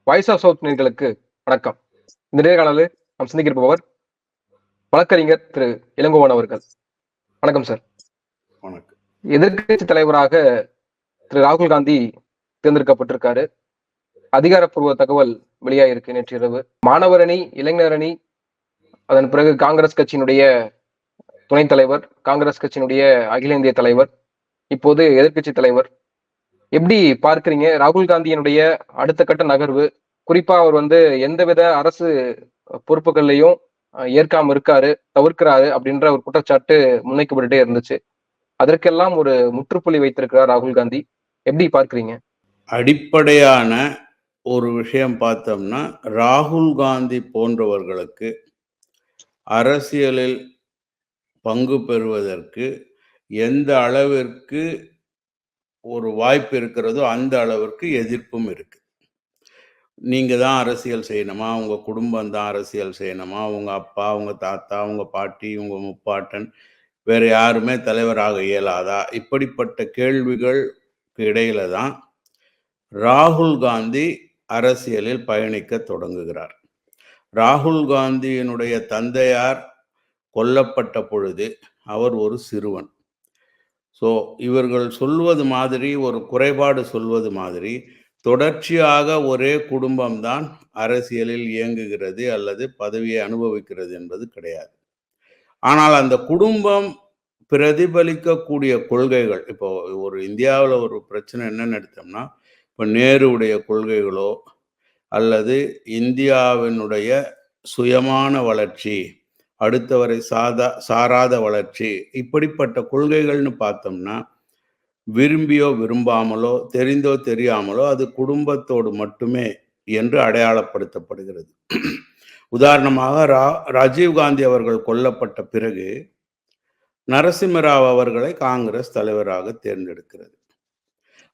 Voice of south நேயர்களுக்கு வணக்கம். இந்த நேர்காணலில் நாம் சிந்திக்கிருப்பவர் வழக்கறிஞர் திரு இளங்கோவன் அவர்கள். வணக்கம் சார். வணக்கம். எதிர்க்கட்சி தலைவராக திரு ராகுல் காந்தி தேர்ந்தெடுக்கப்பட்டிருக்காரு. அதிகாரப்பூர்வ தகவல் வெளியாயிருக்கு நேற்று இரவு. மாணவர் அணி, இளைஞர் அணி, அதன் பிறகு காங்கிரஸ் கட்சியினுடைய துணைத் தலைவர், காங்கிரஸ் கட்சியினுடைய அகில இந்திய தலைவர், இப்போது எதிர்க்கட்சி தலைவர். எப்படி பார்க்கிறீங்க ராகுல் காந்தியினுடைய அடுத்த கட்ட நகர்வு? குறிப்பா அவர் எந்தவித அரசு பொறுப்புகள்லையும் ஏற்காம இருக்காரு, தவிர்க்கிறாரு அப்படின்ற ஒரு குற்றச்சாட்டு முன்வைக்கப்பட்டுட்டே இருந்துச்சு. அதற்கெல்லாம் ஒரு முற்றுப்புள்ளி வைத்திருக்கிறார் ராகுல் காந்தி. எப்படி பார்க்கிறீங்க? அடிப்படையான ஒரு விஷயம் பார்த்தோம்னா, ராகுல் காந்தி போன்றவர்களுக்கு அரசியலில் பங்கு பெறுவதற்கு எந்த அளவிற்கு ஒரு வாய்ப்பு இருக்கிறதோ அந்த அளவிற்கு எதிர்ப்பும் இருக்கு. நீங்க தான் அரசியல் செய்யணுமா, உங்க குடும்பம் தான் அரசியல் செய்யணுமா, உங்க அப்பா, உங்க தாத்தா, உங்க பாட்டி, உங்க முப்பாட்டன், வேற யாருமே தலைவராக இயலாதா? இப்படிப்பட்ட கேள்விகளுக்கு இடையில தான் ராகுல் காந்தி அரசியலில் பயணிக்க தொடங்குகிறார். ராகுல் காந்தியினுடைய தந்தையார் கொல்லப்பட்ட பொழுது அவர் ஒரு சிறுவன். ஸோ இவர்கள் சொல்வது மாதிரி, ஒரு குறைபாடு சொல்வது மாதிரி, தொடர்ச்சியாக ஒரே குடும்பம்தான் அரசியலில் இயங்குகிறது அல்லது பதவியை அனுபவிக்கிறது என்பது கிடையாது. ஆனால் அந்த குடும்பம் பிரதிபலிக்கக்கூடிய கொள்கைகள், இப்போ ஒரு இந்தியாவில் ஒரு பிரச்சனை என்னன்னு எடுத்தோம்னா, இப்போ நேருவுடைய கொள்கைகளோ அல்லது இந்தியாவினுடைய சுயமான வளர்ச்சி, அடுத்தவரை சாராத வளர்ச்சி, இப்படிப்பட்ட கொள்கைகள்னு பார்த்தோம்னா விரும்பியோ விரும்பாமலோ தெரிந்தோ தெரியாமலோ அது குடும்பத்தோடு மட்டுமே என்று அடையாளப்படுத்தப்படுகிறது. உதாரணமாக ராஜீவ்காந்தி அவர்கள் கொல்லப்பட்ட பிறகு நரசிம்மராவ் அவர்களை காங்கிரஸ் தலைவராக தேர்ந்தெடுக்கிறது.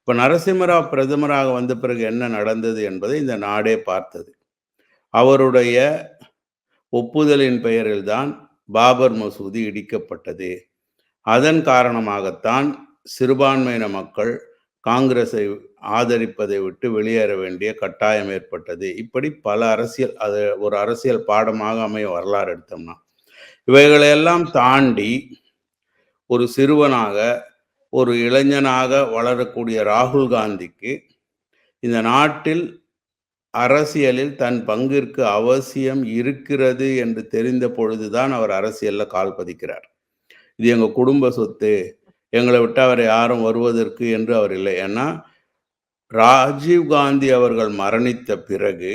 இப்ப நரசிம்மராவ் பிரதமராக வந்த பிறகு என்ன நடந்தது என்பதை இந்த நாடே பார்த்தது. அவருடைய ஒப்புதலின் பெயரில் தான் பாபர் மசூதி இடிக்கப்பட்டது. அதன் காரணமாகத்தான் சிறுபான்மையின மக்கள் காங்கிரஸை ஆதரிப்பதை விட்டு வெளியேற வேண்டிய கட்டாயம் ஏற்பட்டது. இப்படி பல அரசியல், அது ஒரு அரசியல் பாடமாக அமைய வரலாறு எடுத்தோம்னா, இவைகளையெல்லாம் தாண்டி ஒரு சிறுவனாக, ஒரு இளைஞனாக வளரக்கூடிய ராகுல் காந்திக்கு இந்த நாட்டில் அரசியலில் தன் பங்கிற்கு அவசியம் இருக்கிறது என்று தெரிந்த பொழுதுதான் அவர் அரசியல்ல கால் பதிக்கிறார். இது எங்க குடும்ப சொத்து, எங்களை விட்டு அவர் யாரும் வருவதற்கு என்று அவர் இல்லை. ஏன்னா ராஜீவ் காந்தி அவர்கள் மரணித்த பிறகு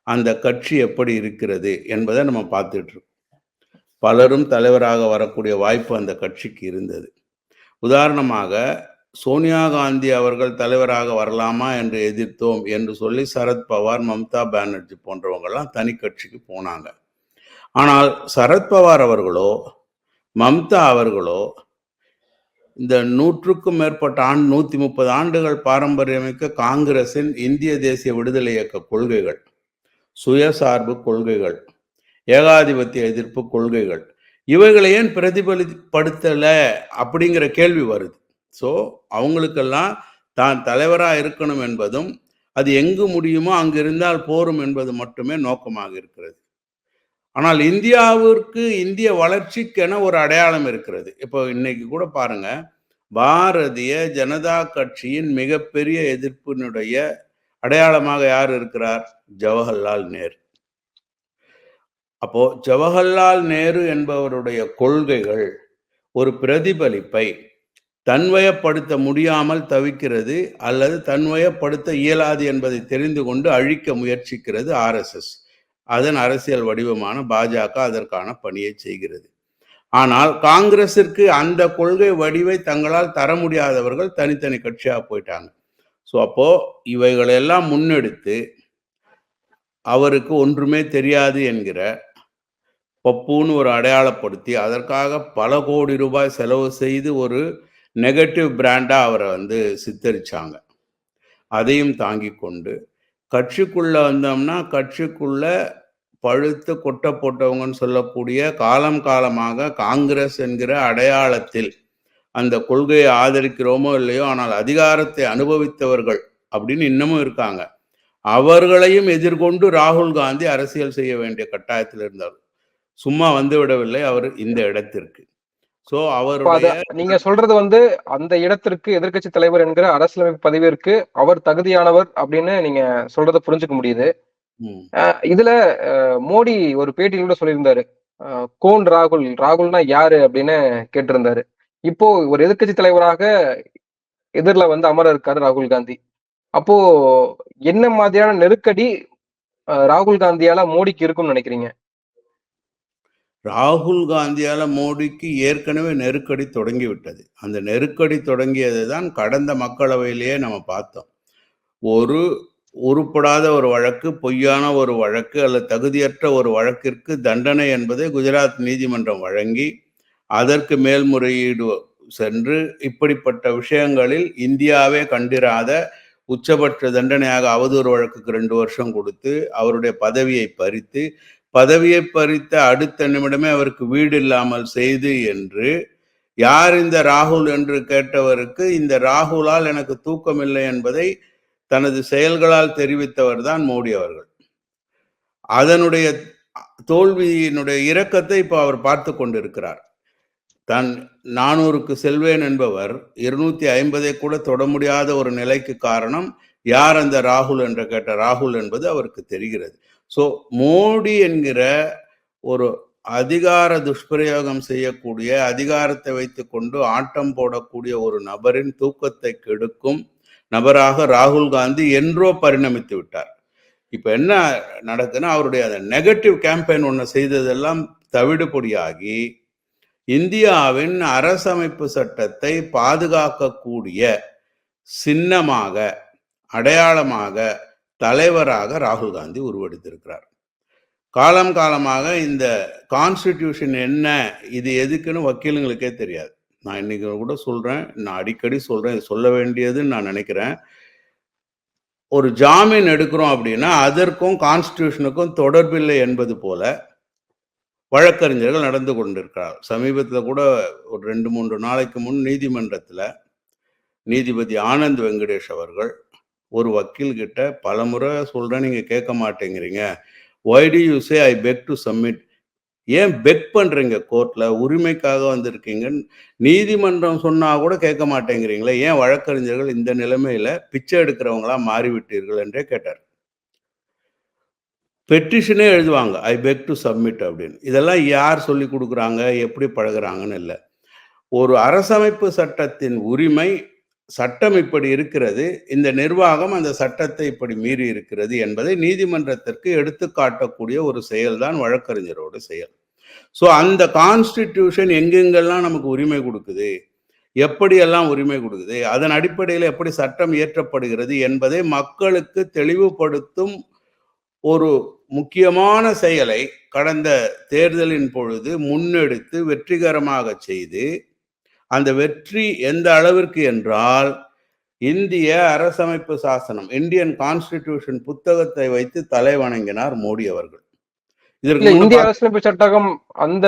அந்த கட்சி எப்படி இருக்கிறது என்பதை நம்ம பார்த்துட்டு இருக்கோம். பலரும் தலைவராக வரக்கூடிய வாய்ப்பு அந்த கட்சிக்கு இருந்தது. உதாரணமாக சோனியா காந்தி அவர்கள் தலைவராக வரலாமா என்று எதிர்த்தோம் என்று சொல்லி சரத்பவார், மம்தா பானர்ஜி போன்றவங்கெல்லாம் தனி கட்சிக்கு போனாங்க. ஆனால் சரத்பவார் அவர்களோ மம்தா அவர்களோ இந்த 100க்கும் மேற்பட்ட 130 ஆண்டுகள் பாரம்பரியமிக்க காங்கிரசின் இந்திய தேசிய விடுதலை இயக்க கொள்கைகள், சுயசார்பு கொள்கைகள், ஏகாதிபத்திய எதிர்ப்பு கொள்கைகள், இவைகளை ஏன் பிரதிபலிப்படுத்தல அப்படிங்கிற கேள்வி வருது. ஸோ அவங்களுக்கெல்லாம் தான் தலைவராக இருக்கணும் என்பதும், அது எங்கு முடியுமோ அங்கு இருந்தால் போரும் என்பது மட்டுமே நோக்கமாக இருக்கிறது. ஆனால் இந்தியாவிற்கு, இந்திய வளர்ச்சிக்கென ஒரு அடையாளம் இருக்கிறது. இப்போ இன்னைக்கு கூட பாருங்க, பாரதிய ஜனதா கட்சியின் மிகப்பெரிய எதிர்ப்பினுடைய அடையாளமாக யார் இருக்கிறார்? ஜவஹர்லால் நேரு. அப்போ ஜவஹர்லால் நேரு என்பவருடைய கொள்கைகள் ஒரு பிரதிபலிப்பை தன்வயப்படுத்த முடியாமல் தவிக்கிறது, அல்லது தன்வயப்படுத்த இயலாது என்பதை தெரிந்து கொண்டு அழிக்க முயற்சிக்கிறது RSS. அதன் அரசியல் வடிவமான பாஜக அதற்கான பணியை செய்கிறது. ஆனால் காங்கிரசிற்கு அந்த கொள்கை வடிவை தங்களால் தர முடியாதவர்கள் தனித்தனி கட்சியாக போயிட்டாங்க. ஸோ அப்போ இவைகளெல்லாம் முன்னெடுத்து அவருக்கு ஒன்றுமே தெரியாது என்கிற பப்புன்னு ஒரு அடையாளப்படுத்தி அதற்காக பல கோடி ரூபாய் செலவு செய்து ஒரு நெகட்டிவ் பிராண்டா அவரை சித்தரிச்சாங்க. அதையும் தாங்கி கொண்டு கட்சிக்குள்ள வந்தோம்னா, கட்சிக்குள்ள பழுத்து கொட்ட போட்டவங்கன்னு சொல்லக்கூடிய காலமாக காங்கிரஸ் என்கிற அடையாளத்தில் அந்த கொள்கையை ஆதரிக்கிறோமோ இல்லையோ, ஆனால் அதிகாரத்தை அனுபவித்தவர்கள் அப்படின்னு இன்னமும் இருக்காங்க. அவர்களையும் எதிர்கொண்டு ராகுல் காந்தி அரசியல் செய்ய வேண்டிய கட்டாயத்தில் இருந்தார். சும்மா வந்து விடவில்லை அவர் இந்த இடத்திற்கு. சோ அவருடைய நீங்க சொல்றது அந்த இடத்திற்கு எதிர்க்கட்சி தலைவர் என்கிற அரசியலமைப்பு பதவியிற்கு அவர் தகுதியானவர் அப்படின்னு நீங்க சொல்றத புரிஞ்சுக்க முடியுது. இதுல மோடி ஒரு பேட்டியில் கூட சொல்லியிருந்தாரு, கோன் ராகுல், ராகுல்னா யாரு அப்படின்னு கேட்டிருந்தாரு. இப்போ ஒரு எதிர்க்கட்சி தலைவராக எதிரில அமர இருக்காரு ராகுல் காந்தி. அப்போ என்ன மாதிரியான நெருக்கடி ராகுல் காந்தியால மோடிக்கு இருக்கும்னு நினைக்கிறீங்க? ராகுல் காந்தியால மோடிக்கு ஏற்கனவே நெருக்கடி தொடங்கிவிட்டது. அந்த நெருக்கடி தொடங்கியது தான் கடந்த மக்களவையிலேயே நம்ம பார்த்தோம். ஒரு உருப்படாத ஒரு வழக்கு, பொய்யான ஒரு வழக்கு அல்லது தகுதியற்ற ஒரு வழக்கிற்கு தண்டனை என்பதை குஜராத் நீதிமன்றம் வழங்கி, அதற்கு மேல்முறையீடு சென்று இப்படிப்பட்ட விஷயங்களில் இந்தியாவே கண்டிராத உச்சபட்ச தண்டனையாக அவதூறு வழக்குக்கு 2 வருஷம் கொடுத்து அவருடைய பதவியை பறித்த அடுத்த நிமிடமே அவருக்கு வீடு இல்லாமல் செய்து என்று யார் இந்த ராகுல் என்று கேட்டவருக்கு இந்த ராகுலால் எனக்கு தூக்கம் இல்லை என்பதை தனது செயல்களால் தெரிவித்தவர் தான் மோடி அவர்கள். அதனுடைய தோல்வியினுடைய இரக்கத்தை இப்போ அவர் பார்த்து கொண்டிருக்கிறார். தான் 400க்கு செல்வேன் என்பவர் 250 கூட தொட முடியாத ஒரு நிலைக்கு காரணம் யார் அந்த ராகுல் என்று கேட்ட ராகுல் என்பது அவருக்கு தெரிகிறது. ஸோ மோடி என்கிற ஒரு அதிகார துஷ்பிரயோகம் செய்யக்கூடிய, அதிகாரத்தை வைத்துக்கொண்டு ஆட்டம் போடக்கூடிய ஒரு நபரின் தூக்கத்தை கெடுக்கும் நபராக ராகுல் காந்தி என்றோ பரிணமித்து விட்டார். இப்ப என்ன நடக்குதுன்னா, அவருடைய அந்த நெகட்டிவ் கேம்பெயின் ஒன்று செய்ததெல்லாம் தவிடுபொடியாகி இந்தியாவின் அரசமைப்பு சட்டத்தை பாதுகாக்கக்கூடிய சின்னமாக, அடையாளமாக, தலைவராக ராகுல் காந்தி உருவெடுத்திருக்கிறார். காலம் காலமாக இந்த கான்ஸ்டிடியூஷன் என்ன, இது எதுக்குன்னு வக்கீலுங்களுக்கே தெரியாது. நான் இன்னைக்கு கூட சொல்றேன், நான் அடிக்கடி சொல்றேன், இது சொல்ல வேண்டியதுன்னு நான் நினைக்கிறேன். ஒரு ஜாமீன் எடுக்கிறோம் அப்படின்னா அதற்கும் கான்ஸ்டிடியூஷனுக்கும் தொடர்பில்லை என்பது போல வழக்கறிஞர்கள் நடந்து கொண்டிருக்கிறார். சமீபத்தில் கூட ஒரு 2-3 நாளைக்கு முன் நீதிமன்றத்தில் நீதிபதி ஆனந்த் வெங்கடேஷ் அவர்கள் ஒரு வக்கீல் கிட்ட பலமுறை சொல்றேன், நீங்க கேட்க மாட்டேங்கிறீங்க. Why do you say I beg to submit? ஏன் பெக் பண்றீங்க கோர்ட்ல? உரிமைக்காக வந்திருக்கீங்க, நீதிமன்றம் சொன்னா கூட கேட்க மாட்டேங்கிறீங்களே, ஏன் வழக்கறிஞர்கள் இந்த நிலைமையில பிச்சை எடுக்கிறவங்களா மாறிவிட்டீர்கள் என்றே கேட்டார். பெட்டிஷனே எழுதுவாங்க, ஐ பெக் டு சப்மிட் அப்படின்னு. இதெல்லாம் யார் சொல்லி கொடுக்குறாங்க, எப்படி பழகுறாங்கன்னு இல்லை. ஒரு அரசமைப்பு சட்டத்தின் உரிமை, சட்டம் இப்படி இருக்கிறது, இந்த நிர்வாகம் அந்த சட்டத்தை இப்படி மீறி இருக்கிறது என்பதை நீதிமன்றத்திற்கு எடுத்து காட்டக்கூடிய ஒரு செயல்தான் வழக்கறிஞரோட செயல். ஸோ அந்த கான்ஸ்டிடியூஷன் எங்கெங்கெல்லாம் நமக்கு உரிமை கொடுக்குது, எப்படியெல்லாம் உரிமை கொடுக்குது, அதன் அடிப்படையில் எப்படி சட்டம் இயற்றப்படுகிறது என்பதை மக்களுக்கு தெளிவுபடுத்தும் ஒரு முக்கியமான செயலை கடந்த தேர்தலின் பொழுது முன்னெடுத்து வெற்றிகரமாக செய்து, அந்த வெற்றி எந்த அளவிற்கு என்றால், இந்திய அரசமைப்பு சாசனம், இந்தியன் கான்ஸ்டிடியூஷன் புத்தகத்தை வைத்து தலை வணங்கினார் மோடி அவர்கள். இந்திய அரசியலமைப்பு சட்டகம், அந்த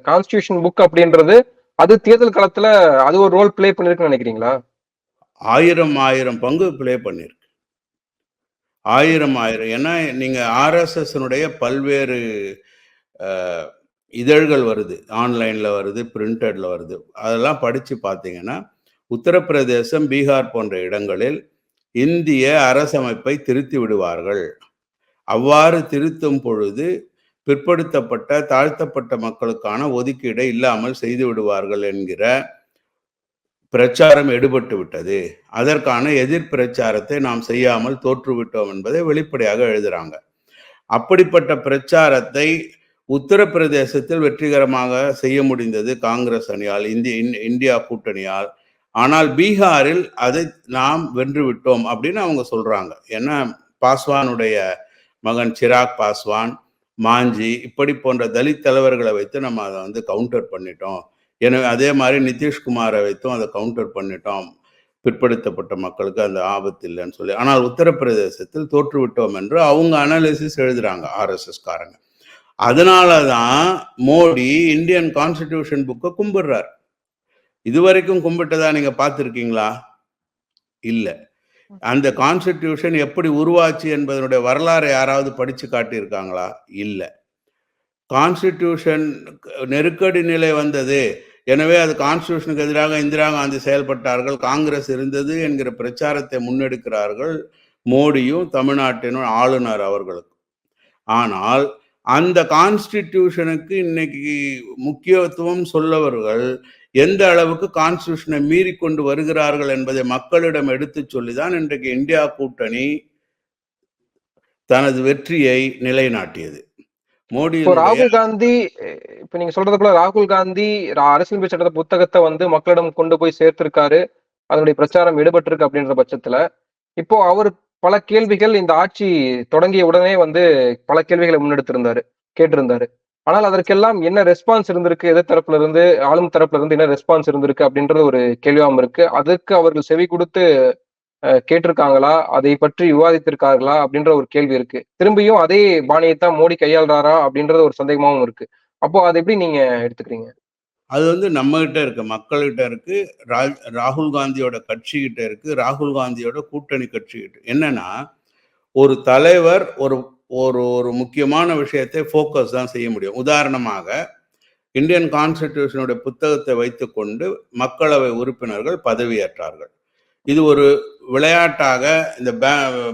கான்ஸ்டிடியூஷன் புக் அப்படின்றது அது தேர்தல் காலத்துல அது ஒரு ரோல் பிளே பண்ணிருக்குன்னு நினைக்கிறீங்களா? 1000 பங்கு பிளே பண்ணிருக்கு. 1000 ஏன்னா நீங்க RSS பல்வேறு இதழ்கள் வருது, ஆன்லைன்ல வருது, பிரிண்டட்ல வருது. அதெல்லாம் படிச்சு பார்த்தீங்கன்னா, உத்தரப்பிரதேசம், பீகார் போன்ற இடங்களில் இந்திய அரசமைப்பை திருத்தி விடுவார்கள். அவ்வாறு திருத்தும் பொழுது பிற்படுத்தப்பட்ட, தாழ்த்தப்பட்ட மக்களுக்கான ஒதுக்கீடை இல்லாமல் செய்து விடுவார்கள் என்கிற பிரச்சாரம் எடுபட்டு விட்டது. அதற்கான எதிர் பிரச்சாரத்தை நாம் செய்யாமல் தோற்றுவிட்டோம் என்பதை வெளிப்படையாக எழுதுறாங்க. அப்படிப்பட்ட பிரச்சாரத்தை உத்தரப்பிரதேசத்தில் வெற்றிகரமாக செய்ய முடிந்தது காங்கிரஸ் அணியால், இந்தியா கூட்டணியால். ஆனால் பீகாரில் அதை நாம் வென்று விட்டோம் அப்படின்னு அவங்க சொல்றாங்க. ஏன்னா பாஸ்வானுடைய மகன் சிராக் பாஸ்வான், மாஞ்சி இப்படி போன்ற தலித் தலைவர்களை வைத்து நம்ம அதை கவுண்டர் பண்ணிட்டோம். எனவே அதே மாதிரி நிதிஷ்குமாரை வைத்தும் அதை கவுண்டர் பண்ணிட்டோம், பிற்படுத்தப்பட்ட மக்களுக்கு அந்த ஆபத்து இல்லைன்னு சொல்லி. ஆனால் உத்தரப்பிரதேசத்தில் தோற்றுவிட்டோம் என்று அவங்க அனாலிசிஸ் எழுதுறாங்க RSS காரங்க. அதனாலதான் மோடி இந்தியன் கான்ஸ்டிடியூஷன் புக்கை கும்பிடுறார். இதுவரைக்கும் கும்பிட்டதா நீங்க பார்த்துருக்கீங்களா? இல்லை. அந்த கான்ஸ்டிடியூஷன் எப்படி உருவாச்சு என்பதனுடைய வரலாறை யாராவது படிச்சு காட்டியிருக்காங்களா? இல்ல. கான்ஸ்டிடியூஷன் நெருக்கடி நிலை வந்தது. எனவே அது கான்ஸ்டிடியூஷனுக்கு எதிராக இந்திரா காந்தி செயல்பட்டார்கள், காங்கிரஸ் இருந்தது என்கிற பிரச்சாரத்தை முன்னெடுக்கிறார்கள் மோடியும், தமிழ்நாட்டின் ஆளுநர் அவர்களும். ஆனால் அந்த கான்ஸ்டிடியூஷனுக்கு இன்னைக்கு முக்கியத்துவம் சொல்லவர்கள் எந்த அளவுக்கு கான்ஸ்டிடியூஷனை மீறி கொண்டு வருகிறார்கள் என்பதை மக்களிடம் எடுத்து சொல்லிதான் இன்றைக்கு இந்தியா கூட்டணி தனது வெற்றியை நிலைநாட்டியது. இப்போ மோடியினுடைய ராகுல் காந்தி இப்ப நீங்க சொல்றது போல ராகுல் காந்தி அரசியலமைப்பு சட்ட புத்தகத்தை வந்து மக்களிடம் கொண்டு போய் சேர்த்திருக்காரு, அதனுடைய பிரச்சாரம் ஈடுபட்டிருக்கு அப்படின்ற பட்சத்துல இப்போ அவர் பல கேள்விகள் இந்த ஆட்சி தொடங்கிய உடனே வந்து பல கேள்விகளை முன்னெடுத்திருந்தாரு, கேட்டிருந்தாரு. ஆனால் அதற்கெல்லாம் என்ன ரெஸ்பான்ஸ் இருந்திருக்கு, எதிர் தரப்புல இருந்து ஆளும் தரப்புல இருந்து என்ன ரெஸ்பான்ஸ் இருந்திருக்கு அப்படின்றது ஒரு கேள்வியாகவும் இருக்கு. அதுக்கு அவர்கள் செவி கொடுத்து கேட்டிருக்காங்களா, அதை பற்றி விவாதித்திருக்கார்களா அப்படின்ற ஒரு கேள்வி இருக்கு. திரும்பியும் அதே பாணியைத்தான் மோடி கையாளுறாரா அப்படின்றது ஒரு சந்தேகமாவும் இருக்கு. அப்போ அதை எப்படி நீங்க எடுத்துக்கிறீங்க? அது வந்து நம்மகிட்ட இருக்கு, மக்கள்கிட்ட இருக்கு, ராகுல் காந்தியோட கட்சிகிட்ட இருக்கு, ராகுல் காந்தியோட கூட்டணி கட்சிகிட்ட. என்னன்னா, ஒரு தலைவர் ஒரு ஒரு ஒரு முக்கியமான விஷயத்தை ஃபோக்கஸ் தான் செய்ய முடியும். உதாரணமாக இந்தியன் கான்ஸ்டிடியூஷனுடைய புத்தகத்தை வைத்துக்கொண்டு மக்களவை உறுப்பினர்கள் பதவியேற்றார்கள். இது ஒரு விளையாட்டாக இந்த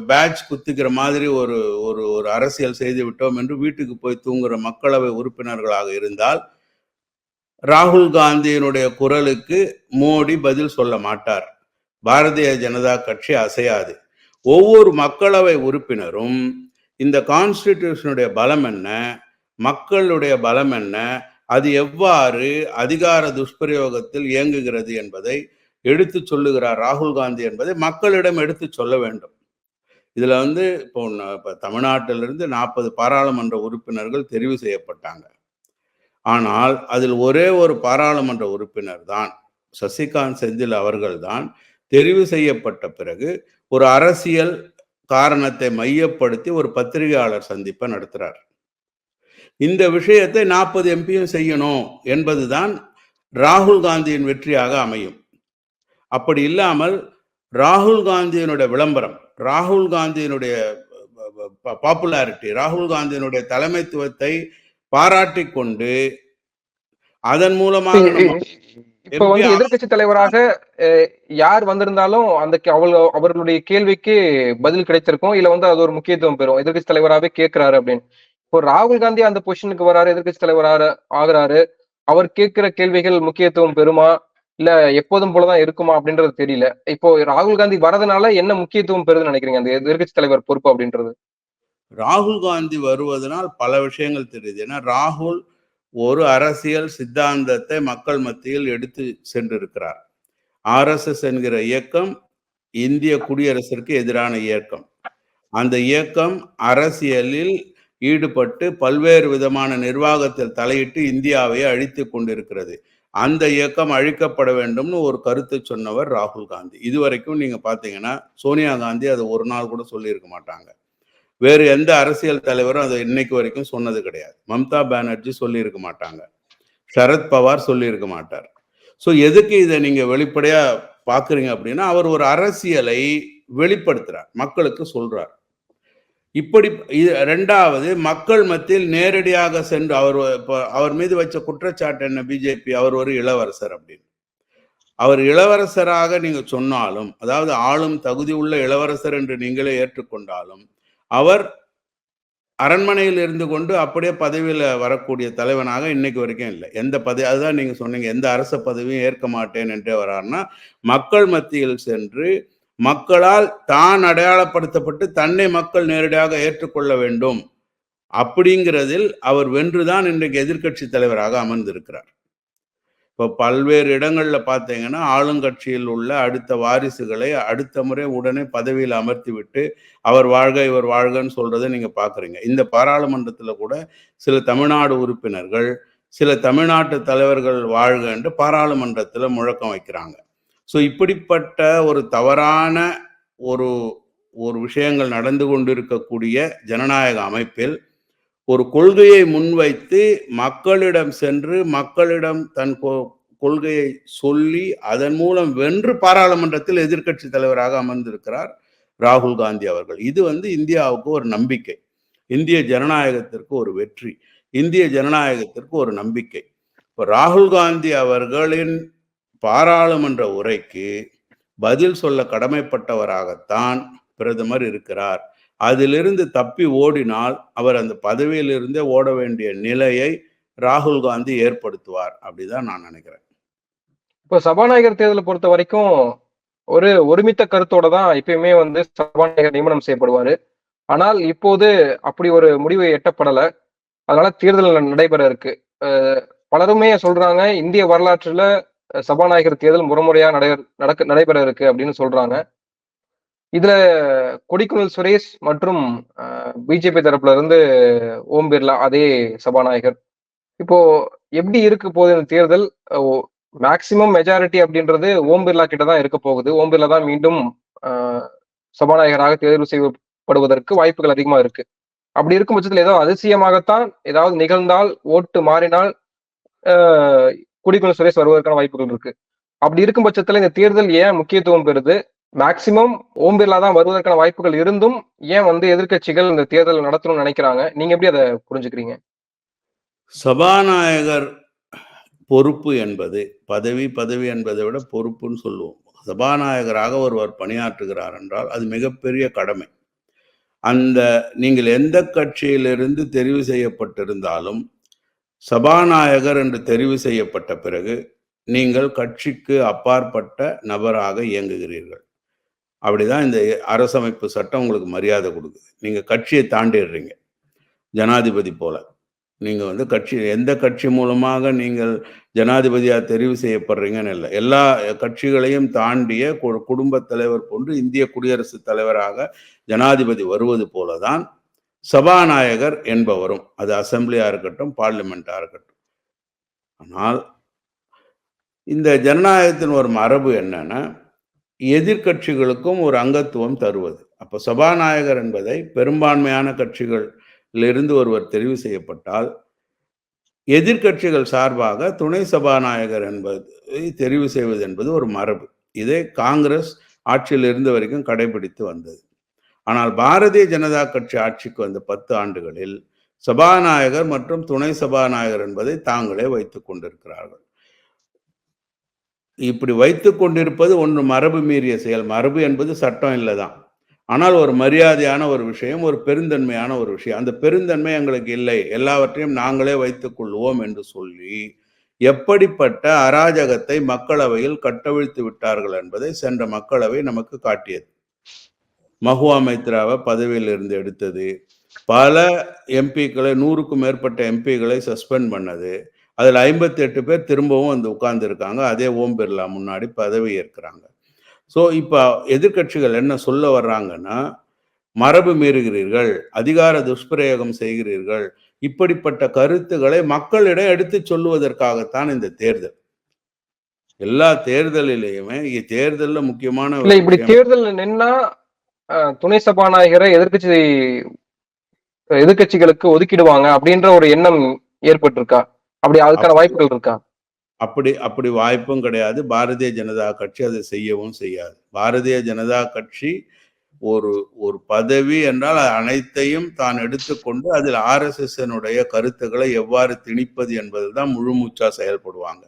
பேட்ச் குத்திக்கிற மாதிரி ஒரு ஒரு ஒரு அரசியல் செய்து விட்டோம் என்று வீட்டுக்கு போய் தூங்குற மக்களவை உறுப்பினர்களாக இருந்தால் ராகுல் காந்தியினுடைய குரலுக்கு மோடி பதில் சொல்ல மாட்டார். பாரதிய ஜனதா கட்சி அசையாது. ஒவ்வொரு மக்களவை உறுப்பினரும் இந்த கான்ஸ்டிடியூஷனுடைய பலம் என்ன, மக்களுடைய பலம் என்ன, அது எவ்வாறு அதிகார துஷ்பிரயோகத்தில் இயங்குகிறது என்பதை எடுத்து சொல்லுகிறார் ராகுல் காந்தி என்பதை மக்களிடம் எடுத்து சொல்ல வேண்டும். இதுல வந்து இப்போ தமிழ்நாட்டிலிருந்து 40 பாராளுமன்ற உறுப்பினர்கள் தெரிவு செய்யப்பட்டாங்க. ஆனால் அதில் ஒரே ஒரு பாராளுமன்ற உறுப்பினர் தான், சசிகாந்த் செந்தில் அவர்கள் தான் தெரிவு செய்யப்பட்ட பிறகு ஒரு அரசியல் காரணத்தை மையப்படுத்தி ஒரு பத்திரிகையாளர் சந்திப்பை நடத்துறார். இந்த விஷயத்தை 40 எம்பியும் செய்யணும் என்பதுதான் ராகுல் காந்தியின் வெற்றியாக அமையும். அப்படி இல்லாமல் ராகுல் காந்தியினுடைய விளம்பரம், ராகுல் காந்தியினுடைய பாப்புலாரிட்டி, ராகுல் காந்தியினுடைய தலைமைத்துவத்தை பாராட்டி கொண்டு அதன் மூலமாக இப்ப வந்து எதிர்கட்சி தலைவராக யார் வந்திருந்தாலும் அந்த அவர்களுடைய கேள்விக்கு பதில் கிடைத்திருக்கும், இல்ல வந்து அது ஒரு முக்கியத்துவம் பெறும். எதிர்கட்சி தலைவராகவே கேட்கிறாரு அப்படின்னு. இப்போ ராகுல் காந்தி அந்த பொசிஷனுக்கு வராரு, எதிர்கட்சி தலைவராக ஆகுறாரு, அவர் கேட்கிற கேள்விகள் முக்கியத்துவம் பெறுமா, இல்ல எப்போதும் போலதான் இருக்குமா அப்படின்றது தெரியல. இப்போ ராகுல் காந்தி வரதுனால என்ன முக்கியத்துவம் பெறுதுன்னு நினைக்கிறீங்க அந்த எதிர்கட்சி தலைவர் பொறுப்பு அப்படின்றது? ராகுல் காந்தி வருவதனால் பல விஷயங்கள் தெரியுது. ஏன்னா ராகுல் ஒரு அரசியல் சித்தாந்தத்தை மக்கள் மத்தியில் எடுத்து சென்றிருக்கிறார். RSS என்கிற இயக்கம் இந்திய குடியரசிற்கு எதிரான இயக்கம். அந்த இயக்கம் அரசியலில் ஈடுபட்டு பல்வேறு விதமான நிர்வாகத்தில் தலையிட்டு இந்தியாவை அழித்து கொண்டிருக்கிறது. அந்த இயக்கம் அழிக்கப்பட வேண்டும்னு ஒரு கருத்து சொன்னவர் ராகுல் காந்தி. இதுவரைக்கும் நீங்க பாத்தீங்கன்னா சோனியா காந்தி அதை ஒரு நாள் கூட சொல்லியிருக்க மாட்டாங்க. வேறு எந்த அரசியல் தலைவரும் அதை இன்னைக்கு வரைக்கும் சொன்னது கிடையாது. மம்தா பானர்ஜி சொல்லியிருக்க மாட்டாங்க, சரத்பவார் சொல்லியிருக்க மாட்டார். ஸோ எதுக்கு இதை நீங்க வெளிப்படையா பாக்குறீங்க அப்படின்னா, அவர் ஒரு அரசியலை வெளிப்படுத்துறார், மக்களுக்கு சொல்றார். இப்படி ரெண்டாவது, மக்கள் மத்தியில் நேரடியாக சென்று அவர் மீது வச்ச குற்றச்சாட்டு என்ன, பிஜேபி அவர் ஒரு இளவரசர் அப்படின்னு. அவர் இளவரசராக நீங்க சொன்னாலும், அதாவது ஆளும் தகுதி உள்ள இளவரசர் என்று நீங்களே ஏற்றுக்கொண்டாலும், அவர் அரண்மனையில் இருந்து கொண்டு அப்படியே பதவியில் வரக்கூடிய தலைவனாக இன்னைக்கு வரைக்கும் இல்லை. எந்த பதவி, அதுதான் நீங்க சொன்னீங்க, எந்த அரச பதவியும் ஏற்க மாட்டேன் என்றே வராருன்னா, மக்கள் மத்தியில் சென்று மக்களால் தான் அடையாளப்படுத்தப்பட்டு தன்னை மக்கள் நேரடியாக ஏற்றுக்கொள்ள வேண்டும் அப்படிங்கிறதில் அவர் வென்றுதான் இன்றைக்கு எதிர்கட்சி தலைவராக அமர்ந்திருக்கிறார். இப்போ பல்வேறு இடங்கள்ல பார்த்தீங்கன்னா ஆளுங்கட்சியில் உள்ள அடுத்த வாரிசுகளை அடுத்த முறை உடனே பதவியில் அமர்த்தி விட்டு அவர் வாழ்க இவர் வாழ்கன்னு சொல்றதை நீங்க பாக்குறீங்க. இந்த பாராளுமன்றத்தில் கூட சில தமிழ்நாடு உறுப்பினர்கள், சில தமிழ்நாட்டு தலைவர்கள் வாழ்க என்று பாராளுமன்றத்தில் முழக்கம் வைக்கிறாங்க. ஸோ இப்படிப்பட்ட ஒரு தவறான ஒரு ஒரு விஷயங்கள் நடந்து கொண்டிருக்கக்கூடிய ஜனநாயக அமைப்பில் ஒரு கொள்கையை முன்வைத்து மக்களிடம் சென்று மக்களிடம் தன் கொள்கையை சொல்லி அதன் மூலம் வென்று பாராளுமன்றத்தில் எதிர்கட்சி தலைவராக அமர்ந்திருக்கிறார் ராகுல் காந்தி அவர்கள். இது இந்தியாவுக்கு ஒரு நம்பிக்கை, இந்திய ஜனநாயகத்திற்கு ஒரு வெற்றி, இந்திய ஜனநாயகத்திற்கு ஒரு நம்பிக்கை. இப்போ ராகுல் காந்தி அவர்களின் பாராளுமன்ற உரைக்கு பதில் சொல்ல கடமைப்பட்டவராகத்தான் பிரதமர் இருக்கிறார். அதிலிருந்து தப்பி ஓடினால் அவர் அந்த பதவியிலிருந்தே ஓட வேண்டிய நிலையை ராகுல் காந்தி ஏற்படுத்துவார் அப்படிதான் நான் நினைக்கிறேன். இப்போ சபாநாயகர் தேர்தலை பொறுத்த வரைக்கும் ஒரு ஒருமித்த கருத்தோட தான் எப்பயுமே சபாநாயகர் நியமனம் செய்யப்படுவாரு. ஆனால் இப்போது அப்படி ஒரு முடிவு எட்டப்படல. அதனால தேர்தல் நடைபெற இருக்கு. பலருமே சொல்றாங்க இந்திய வரலாற்றுல சபாநாயகர் தேர்தல் முறைமுறையா நடைபெற இருக்கு அப்படின்னு சொல்றாங்க. இதுல கொடிக்குனில் சுரேஷ் மற்றும் பிஜேபி தரப்புல இருந்து ஓம் பிர்லா அதே சபாநாயகர். இப்போ எப்படி இருக்க போகுது இந்த தேர்தல்? மேக்சிமம் மெஜாரிட்டி அப்படின்றது ஓம் பிர்லா கிட்ட தான் இருக்க போகுது. ஓம் பிர்லா தான் மீண்டும் சபாநாயகராக தேர்வு செய்யப்படுவதற்கு வாய்ப்புகள் அதிகமா இருக்கு. அப்படி இருக்கும் பட்சத்தில் ஏதோ அதிசயமாகத்தான் ஏதாவது நிகழ்ந்தால், ஓட்டு மாறினால் கொடிக்குனில் சுரேஷ் வருவதற்கான வாய்ப்புகள் இருக்கு. அப்படி இருக்கும் பட்சத்துல இந்த தேர்தல் ஏன் முக்கியத்துவம் பெறுது? மேக்சிமம் ஓம் பிர்லா தான் வருவதற்கான வாய்ப்புகள் இருந்தும் ஏன் எதிர்க்கட்சிகள் இந்த தேர்தல் நடத்தணும்னு நினைக்கிறாங்க? நீங்க எப்படி அதை புரிஞ்சுக்கிறீங்க? சபாநாயகர் பொறுப்பு என்பது பதவி என்பதை விட பொறுப்புன்னு சொல்லுவோம். சபாநாயகராக ஒருவர் பணியாற்றுகிறார் என்றால் அது மிகப்பெரிய கடமை. நீங்கள் எந்த கட்சியிலிருந்து தெரிவு செய்யப்பட்டிருந்தாலும் சபாநாயகர் என்று தெரிவு செய்யப்பட்ட பிறகு நீங்கள் கட்சிக்கு அப்பாற்பட்ட நபராக இயங்குகிறீர்கள். அப்படிதான் இந்த அரசமைப்பு சட்டம் உங்களுக்கு மரியாதை கொடுக்குது. நீங்க கட்சியை தாண்டிடுறீங்க. ஜனாதிபதி போல நீங்க கட்சி எந்த கட்சி மூலமாக நீங்கள் ஜனாதிபதியா தெரிவு செய்யப்படுறீங்கன்னு இல்லை, எல்லா கட்சிகளையும் தாண்டிய குடும்ப தலைவர் போன்று இந்திய குடியரசுத் தலைவராக ஜனாதிபதி வருவது போலதான் சபாநாயகர் என்பவரும், அது அசம்பிளியா இருக்கட்டும் பார்லிமெண்டா இருக்கட்டும். ஆனால் இந்த ஜனநாயகத்தின் ஒரு மரபு என்னன்னா எதிர்கட்சிகளுக்கும் ஒரு அங்கத்துவம் தருவது. அப்ப சபாநாயகர் என்பதை பெரும்பான்மையான கட்சிகளிலிருந்து ஒருவர் தெரிவு செய்யப்பட்டால் எதிர்கட்சிகள் சார்பாக துணை சபாநாயகர் என்பதை தெரிவு செய்வது என்பது ஒரு மரபு. இதை காங்கிரஸ் ஆட்சியில் இருந்த வரைக்கும் கடைபிடித்து வந்தது. ஆனால் பாரதிய ஜனதா கட்சி ஆட்சிக்கு வந்த 10 ஆண்டுகளில் சபாநாயகர் மற்றும் துணை சபாநாயகர் என்பதை தாங்களே வைத்துக் கொண்டிருக்கிறார்கள். இப்படி வைத்துக் கொண்டிருப்பது ஒன்று மரபு மீறிய செயல். மரபு என்பது சட்டம் இல்லைதான், ஆனால் ஒரு மரியாதையான ஒரு விஷயம், ஒரு பெருந்தன்மையான ஒரு விஷயம். அந்த பெருந்தன்மை எங்களுக்கு இல்லை, எல்லாவற்றையும் நாங்களே வைத்துக் கொள்வோம் என்று சொல்லி எப்படிப்பட்ட அராஜகத்தை மக்களவையில் கட்டவிழ்த்து விட்டார்கள் என்பதை சென்ற மக்களவை நமக்கு காட்டியது. மஹுவா மைத்ராவை பதவியில் இருந்து எடுத்தது, பல எம்பிக்களை 100க்கும் மேற்பட்ட எம்பிக்களை சஸ்பெண்ட் பண்ணது, அதில் 58 பேர் திரும்பவும் உட்கார்ந்து இருக்காங்க. அதே ஓம் பிர்லா முன்னாடி பதவி ஏற்கிறாங்க. ஸோ இப்போ எதிர்கட்சிகள் என்ன சொல்ல வர்றாங்கன்னா, மரபு மீறுகிறீர்கள், அதிகார துஷ்பிரயோகம் செய்கிறீர்கள், இப்படிப்பட்ட கருத்துக்களை மக்களிடம் எடுத்து சொல்லுவதற்காகத்தான் இந்த தேர்தல். எல்லா தேர்தலிலேயுமே தேர்தல்ல முக்கியமான இப்படி தேர்தல் நின்னா துணை சபாநாயகரை எதிர்கட்சிகளுக்கு ஒதுக்கிடுவாங்க அப்படின்ற ஒரு எண்ணம் ஏற்பட்டிருக்கா? அப்படி அதுக்கான வாய்ப்புகள் இருக்கா? அப்படி வாய்ப்பும் கிடையாது. பாரதிய ஜனதா கட்சி அதை செய்யவும் செய்யாது. பாரதிய ஜனதா கட்சி ஒரு பதவி என்றால் அனைத்தையும் தான் எடுத்துக்கொண்டு அதில் RSSனுடைய கருத்துக்களை எவ்வாறு திணிப்பது என்பதில் தான் முழுமூச்சா செயல்படுவாங்க.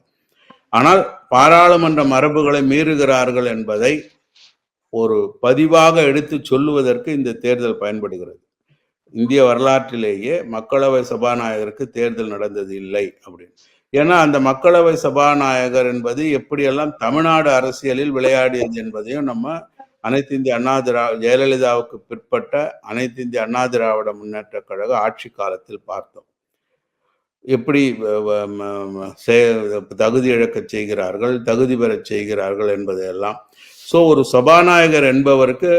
ஆனால் பாராளுமன்ற மரபுகளை மீறுகிறார்கள் என்பதை ஒரு பதிவாக எடுத்து சொல்லுவதற்கு இந்த தேர்தல் பயன்படுகிறது. இந்திய வரலாற்றிலேயே மக்களவை சபாநாயகருக்கு தேர்தல் நடந்தது இல்லை அப்படின்னு. ஏன்னா அந்த மக்களவை சபாநாயகர் என்பது எப்படியெல்லாம் தமிழ்நாடு அரசியலில் விளையாடியது என்பதையும் நம்ம அனைத்து இந்திய அண்ணா ஜெயலலிதாவுக்கு பிற்பட்ட அனைத்து இந்திய அண்ணா திராவிட முன்னேற்ற கழக ஆட்சி காலத்தில் பார்த்தோம். எப்படி தகுதி இழக்க செய்கிறார்கள், தகுதி பெற செய்கிறார்கள் என்பதையெல்லாம். ஸோ ஒரு சபாநாயகர் என்பவருக்கு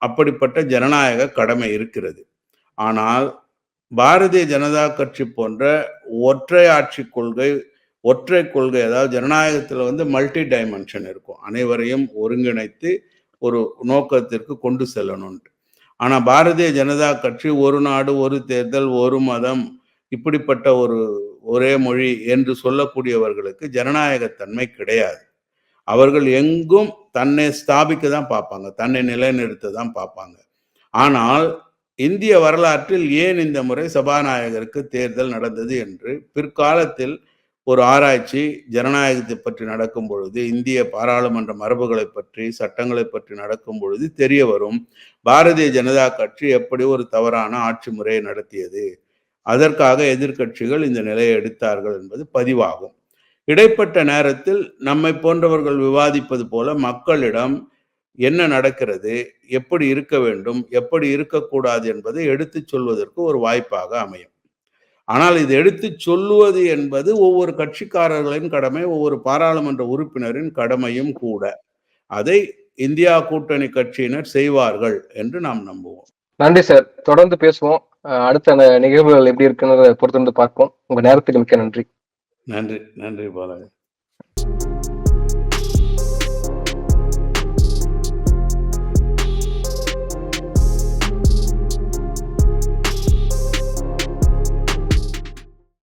அப்படிப்பட்ட ஜனநாயக கடமை இருக்கிறது. ஆனால் பாரதிய ஜனதா கட்சி போன்ற ஒற்றை ஆட்சி கொள்கை, அதாவது ஜனநாயகத்தில் மல்டி டைமென்ஷன் இருக்கும், அனைவரையும் ஒருங்கிணைத்து ஒரு நோக்கத்திற்கு கொண்டு செல்லணும். ஆனா பாரதிய ஜனதா கட்சி ஒரு நாடு ஒரு தேர்தல் ஒரு மதம் இப்படிப்பட்ட ஒரே மொழி என்று சொல்லக்கூடியவர்களுக்கு ஜனநாயகத்தன்மை கிடையாது. அவர்கள் எங்கும் தன்னை ஸ்தாபிக்க தான் பார்ப்பாங்க, தன்னை நிலைநிறுத்த தான் பார்ப்பாங்க. ஆனால் இந்திய வரலாற்றில் ஏன் இந்த முறை சபாநாயகருக்கு தேர்தல் நடந்தது என்று பிற்காலத்தில் ஒரு ஆராய்ச்சி ஜனநாயகத்தை பற்றி நடக்கும் பொழுது, இந்திய பாராளுமன்ற மரபுகளை பற்றி, சட்டங்களை பற்றி நடக்கும் பொழுது தெரிய வரும். பாரதிய ஜனதா கட்சி எப்படி ஒரு தவறான ஆட்சி முறையை நடத்தியது, அதற்காக எதிர்க்கட்சிகள் இந்த நிலையை எடுத்தார்கள் என்பது பதிவாகும். இடைப்பட்ட நேரத்தில் நம்மை போன்றவர்கள் விவாதிப்பது போல மக்களிடம் என்ன நடக்கிறது, எப்படி இருக்க வேண்டும், எப்படி இருக்கக்கூடாது என்பதை எடுத்துச் சொல்வதற்கு ஒரு வாய்ப்பாக அமையும். ஆனால் இது எடுத்துச் சொல்லுவது என்பது ஒவ்வொரு கட்சிக்காரர்களின் கடமை, ஒவ்வொரு பாராளுமன்ற உறுப்பினரின் கடமையும் கூட. அதை இந்தியா கூட்டணி கட்சியினர் செய்வார்கள் என்று நாம் நம்புவோம். நன்றி சார். தொடர்ந்து பேசுவோம். அடுத்த அந்த நிகழ்வுகள் எப்படி இருக்குன்னு பொறுத்திருந்து பார்ப்போம். உங்க நேரத்துக்கு மிக்க நன்றி. நன்றி, நன்றி பாலாஜி.